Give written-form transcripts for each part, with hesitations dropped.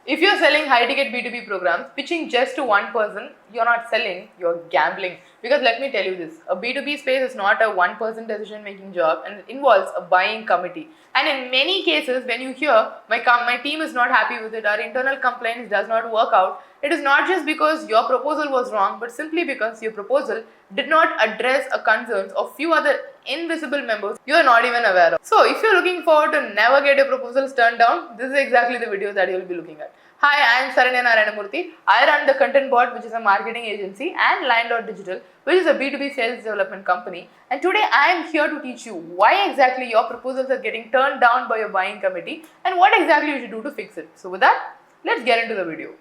If you're selling high ticket B2B programs, pitching just to one person, you're not selling, you're gambling. Because let me tell you this, a B2B space is not a one person decision making job, and it involves a buying committee. And in many cases, when you hear my team is not happy with it, our internal complaints does not work out, it is not just because your proposal was wrong, but simply because your proposal did not address a concerns of few other invisible members you are not even aware of. So if you're looking forward to never get your proposals turned down, this is exactly the video that you will be looking at. Hi, I am Saranya Narayanamurthy. I run the Content Bot, which is a marketing agency, and Line Digital, which is a B2B sales development company. And today I am here to teach you why exactly your proposals are getting turned down by your buying committee and what exactly you should do to fix it. So with that, let's get into the video.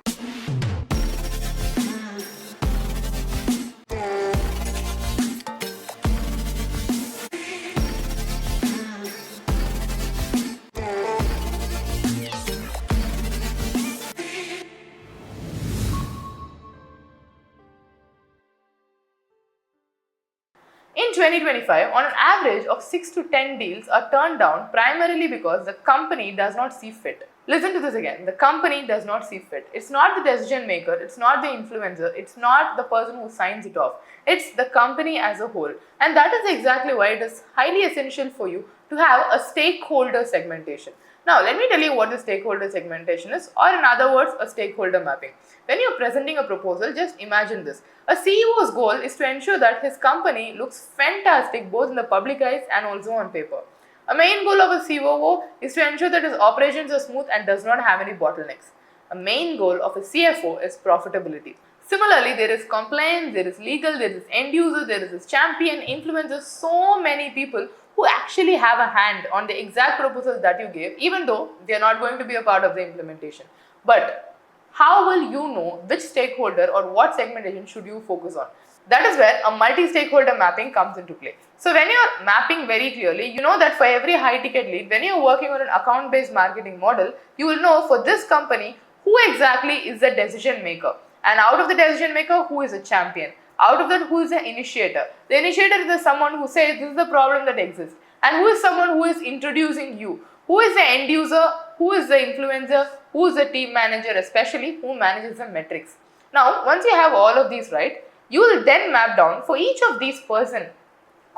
In 2025, on an average of 6 to 10 deals are turned down primarily because the company does not see fit. Listen to this again. The company does not see fit. It's not the decision maker, it's not the influencer, it's not the person who signs it off. It's the company as a whole. And that is exactly why it is highly essential for you to have a stakeholder segmentation. Now, let me tell you what the stakeholder segmentation is, or in other words, a stakeholder mapping. When you're presenting a proposal, just imagine this. A CEO's goal is to ensure that his company looks fantastic both in the public eyes and also on paper. A main goal of a COO is to ensure that his operations are smooth and does not have any bottlenecks. A main goal of a CFO is profitability. Similarly, there is compliance, there is legal, there is end user, there is this champion, influencers, so many people who actually have a hand on the exact proposals that you gave, even though they are not going to be a part of the implementation. But how will you know which stakeholder or what segmentation should you focus on? That is where a multi-stakeholder mapping comes into play. So when you're mapping very clearly, you know that for every high-ticket lead, when you're working on an account-based marketing model, you will know for this company who exactly is the decision maker. And out of the decision maker, who is a champion? Out of that, who is the initiator? The initiator is someone who says this is the problem that exists. And who is someone who is introducing you? Who is the end user? Who is the influencer? Who is the team manager, especially who manages the metrics? Now, once you have all of these right, you will then map down for each of these person,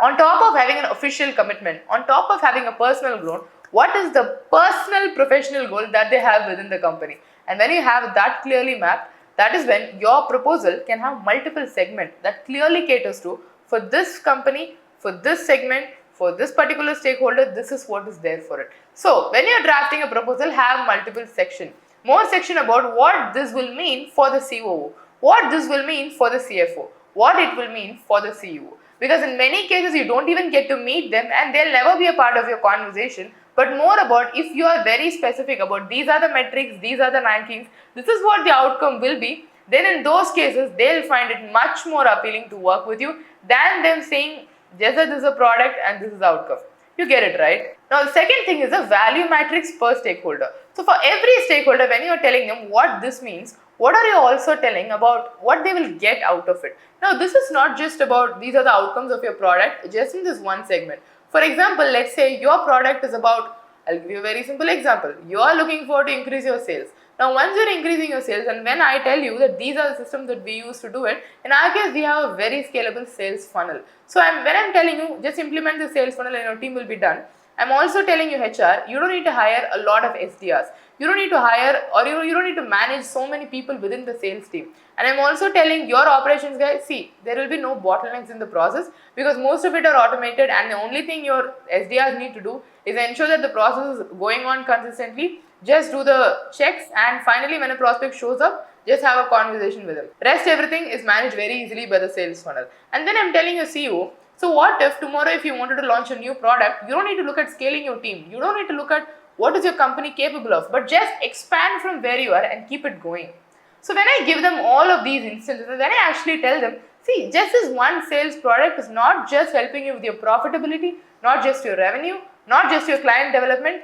on top of having an official commitment, on top of having a personal goal, what is the personal professional goal that they have within the company? And when you have that clearly mapped, that is when your proposal can have multiple segments that clearly caters to, for this company, for this segment, for this particular stakeholder, this is what is there for it. So when you're drafting a proposal, have multiple sections. More section about what this will mean for the COO, what this will mean for the CFO, what it will mean for the CEO. Because in many cases, you don't even get to meet them and they'll never be a part of your conversation. But more about if you are very specific about these are the metrics, these are the rankings, this is what the outcome will be, then in those cases, they'll find it much more appealing to work with you than them saying just that this is a product and this is the outcome. You get it, right? Now, the second thing is a value matrix per stakeholder. So, for every stakeholder, when you are telling them what this means, what are you also telling about what they will get out of it? Now, this is not just about these are the outcomes of your product just in this one segment. For example, let's say your product is about, I'll give you a very simple example. You are looking for to increase your sales. Now, once you're increasing your sales, and when I tell you that these are the systems that we use to do it, in our case, we have a very scalable sales funnel. So, when I'm telling you, just implement the sales funnel and your team will be done, I'm also telling you HR, you don't need to hire a lot of SDRs. You don't need to hire or you don't need to manage so many people within the sales team. And I'm also telling your operations guys, see, there will be no bottlenecks in the process because most of it are automated and the only thing your SDRs need to do is ensure that the process is going on consistently. Just do the checks and finally when a prospect shows up, just have a conversation with them. Rest everything is managed very easily by the sales funnel. And then I'm telling your CEO, so what if tomorrow if you wanted to launch a new product, you don't need to look at scaling your team. You don't need to look at what is your company capable of, but just expand from where you are and keep it going. So when I give them all of these instances, then I actually tell them, see, just this one sales product is not just helping you with your profitability, not just your revenue, not just your client development,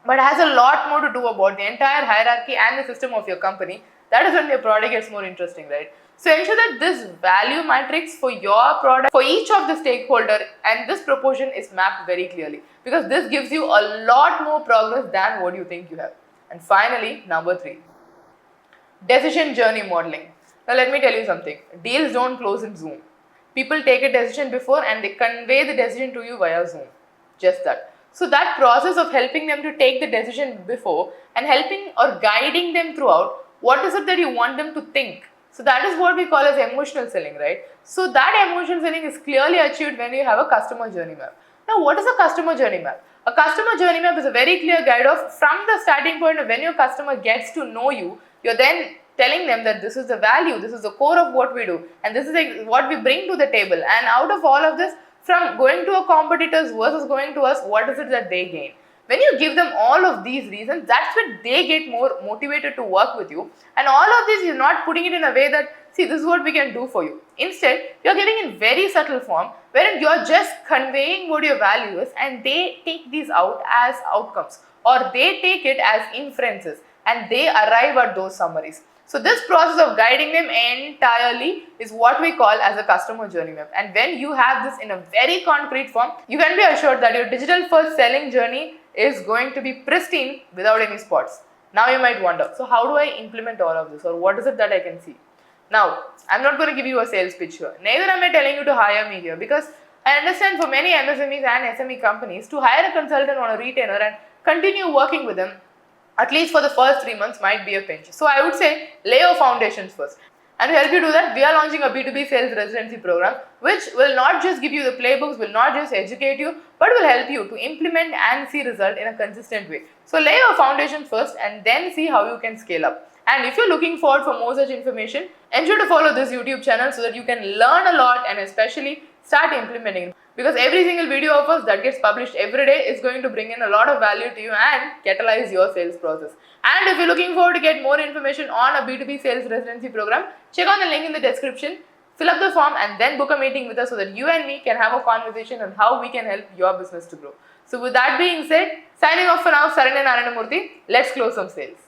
but has a lot more to do about the entire hierarchy and the system of your company. That is when your product gets more interesting, right? So ensure that this value matrix for your product, for each of the stakeholder and this proportion is mapped very clearly because this gives you a lot more progress than what you think you have. And finally, number 3. Decision journey modeling. Now let me tell you something. Deals don't close in Zoom. People take a decision before and they convey the decision to you via Zoom. Just that. So that process of helping them to take the decision before and helping or guiding them throughout, what is it that you want them to think? So that is what we call as emotional selling, right? So that emotional selling is clearly achieved when you have a customer journey map. Now what is a customer journey map? A customer journey map is a very clear guide of from the starting point of when your customer gets to know you, you're then telling them that this is the value, this is the core of what we do, and this is what we bring to the table. And out of all of this, from going to a competitors versus going to us, what is it that they gain? When you give them all of these reasons, that's when they get more motivated to work with you. And all of this, you're not putting it in a way that, see, this is what we can do for you. Instead, you're giving in very subtle form, wherein you're just conveying what your value is, and they take these out as outcomes, or they take it as inferences, and they arrive at those summaries. So this process of guiding them entirely is what we call as a customer journey map. And when you have this in a very concrete form, you can be assured that your digital first selling journey is going to be pristine without any spots. Now you might wonder, so how do I implement all of this, or what is it that I can see? Now, I'm not going to give you a sales pitch here. Neither am I telling you to hire me here, because I understand for many MSMEs and SME companies, to hire a consultant or a retainer and continue working with them, at least for the first 3 months, might be a pinch. So I would say lay your foundations first. And to help you do that, we are launching a B2B sales residency program, which will not just give you the playbooks, will not just educate you, but will help you to implement and see result in a consistent way. So lay your foundation first and then see how you can scale up. And if you're looking forward for more such information, ensure to follow this YouTube channel so that you can learn a lot and especially start implementing it. Because every single video of us that gets published every day is going to bring in a lot of value to you and catalyze your sales process. And if you're looking forward to get more information on a B2B sales residency program, check on the link in the description, fill up the form and then book a meeting with us so that you and me can have a conversation on how we can help your business to grow. So with that being said, signing off for now, Saranyan Naranamurthy. Let's close some sales.